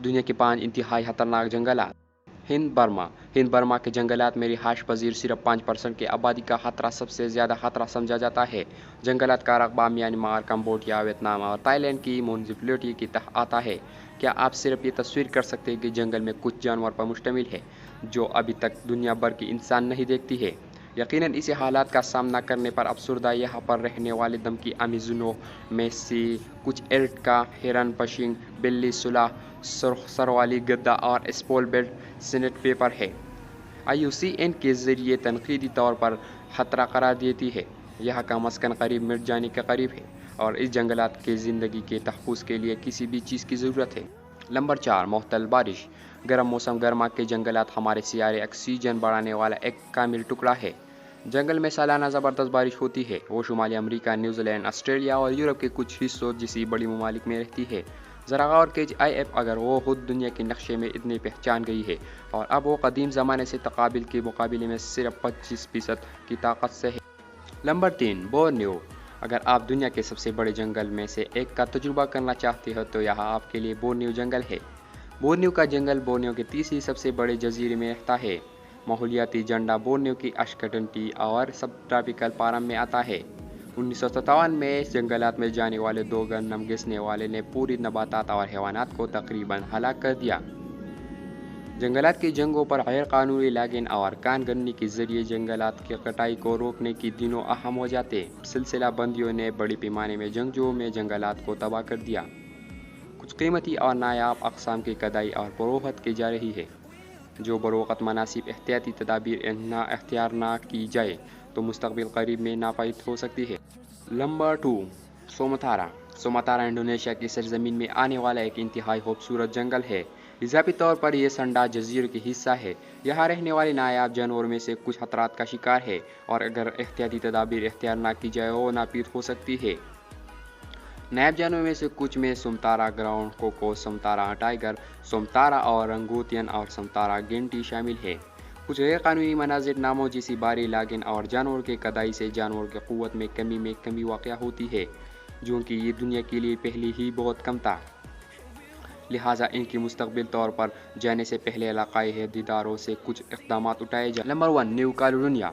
دنیا کے 5 انتہائی خطرناک جنگلات۔ ہند برما کے جنگلات میں رہائش پذیر صرف 5% کی آبادی کا خطرہ سب سے زیادہ خطرہ سمجھا جاتا ہے۔ جنگلات کا رقبہ میانمار، کمبوڈیا، ویتنام اور تائی لینڈ کی میونسپلٹی کے تحت آتا ہے۔ کیا آپ صرف یہ تصور کر سکتے ہیں کہ جنگل میں کچھ جانور پر مشتمل ہے جو ابھی تک دنیا بھر کے انسان نہیں دیکھتی ہے؟ یقیناً ایسے حالات کا سامنا کرنے پر افسردہ یہاں پر رہنے والے دمکی امیزونوں میں سے کچھ ایرٹکا، ہرن، پشنگ بلی، سلاح، سرخ سر والی گدھا اور اسپول بیلٹ سینڈ پیپر ہے۔ IUCN کے ذریعے تنقیدی طور پر خطرہ قرار دیتی ہے۔ یہاں کا مسکن قریب مٹ جانے کے قریب ہے اور اس جنگلات کے زندگی کے تحفظ کے لیے کسی بھی چیز کی ضرورت ہے۔ نمبر 4، معتدل بارش۔ گرم موسم گرما کے جنگلات ہمارے سیارے آکسیجن بڑھانے والا ایک کامل ٹکڑا ہے۔ جنگل میں سالانہ زبردست بارش ہوتی ہے۔ وہ شمالی امریکہ، نیوزی لینڈ، آسٹریلیا اور یورپ کے کچھ حصوں جیسی بڑی ممالک میں رہتی ہے۔ ذرا غور کیجئے، اگر وہ خود دنیا کے نقشے میں اتنی پہچان گئی ہے اور اب وہ قدیم زمانے سے تقابل کے مقابلے میں صرف 25% کی طاقت سے ہے۔ Number 3، Borneo. اگر آپ دنیا کے سب سے بڑے جنگل میں سے ایک کا تجربہ کرنا چاہتے ہیں تو یہاں آپ کے لیے بورنیو جنگل ہے۔ بورنیو کا جنگل بورنیو کے تیسری سب سے بڑے جزیرے میں رہتا ہے۔ ماحولیاتی جھنڈا بورنیو کی اشنکٹبندیی اور سب ٹراپیکل پارم میں آتا ہے۔ 1957 میں اس جنگلات میں جانے والے 2 گندم گھسنے والے نے پوری نباتات اور حیوانات کو تقریباً ہلاک کر دیا۔ جنگلات کی جنگوں پر غیر قانونی لاگنگ اور کان گنی کے ذریعے جنگلات کی کٹائی کو روکنے کے دنوں اہم ہو جاتے۔ سلسلہ بندیوں نے بڑے پیمانے میں جنگجوؤں میں جنگلات کو تباہ کر دیا۔ کچھ قیمتی اور نایاب اقسام کی کٹائی اور فروخت کی جا رہی ہے۔ جو بروقت مناسب احتیاطی تدابیر اختیار نہ کی جائے تو مستقبل قریب میں ناپید ہو سکتی ہے۔ نمبر 2، سوماترا۔ سوماترا انڈونیشیا کی سرزمین میں آنے والا ایک انتہائی خوبصورت جنگل ہے۔ اضافی طور پر یہ سنڈا جزیرے کا حصہ ہے۔ یہاں رہنے والے نایاب جانوروں میں سے کچھ خطرات کا شکار ہے اور اگر احتیاطی تدابیر اختیار نہ کی جائے وہ ناپید ہو سکتی ہے۔ نایاب جانوروں میں سے کچھ میں Sumatra ground cuckoo, Sumatra tiger, Sumatra orangutan اور سوماترا گینٹی شامل ہیں۔ کچھ غیر قانونی مناظر ناموں جیسی بھاری لاگنگ اور جانوروں کی کٹائی سے جانوروں کی قوت میں کمی واقع ہوتی ہے، جو کہ یہ دنیا کے لیے پہلے ہی بہت کم تھا۔ لہٰذا ان کی مستقبل طور پر جانے سے پہلے علاقائی عہدیداروں سے کچھ اقدامات اٹھائے جائیں۔ Number 1، new Caledonia.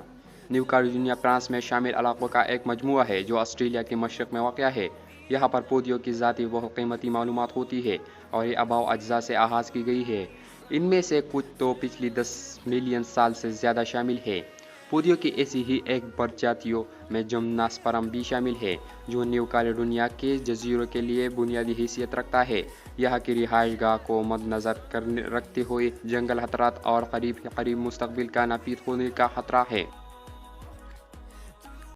New Caledonia France میں شامل علاقوں کا ایک مجموعہ ہے جو آسٹریلیا کے مشرق میں واقع ہے۔ یہاں پر پودوں کی ذاتی بہت قیمتی معلومات ہوتی ہے اور یہ آباؤ اجزاء سے آغاز کی گئی ہے۔ ان میں سے کچھ تو پچھلی 10 ملین سال سے زیادہ شامل ہیں۔ پودوں کی ایسی ہی ایک پرجاتیوں میں جمناسپرم بھی شامل ہے جو نیو کیلیڈونیا کے جزیروں کے لیے بنیادی حیثیت رکھتا ہے۔ یہاں کی رہائش گاہ کو مدنظر رکھتے ہوئے جنگل خطرات اور قریب مستقبل کا ناپید ہونے کا خطرہ ہے۔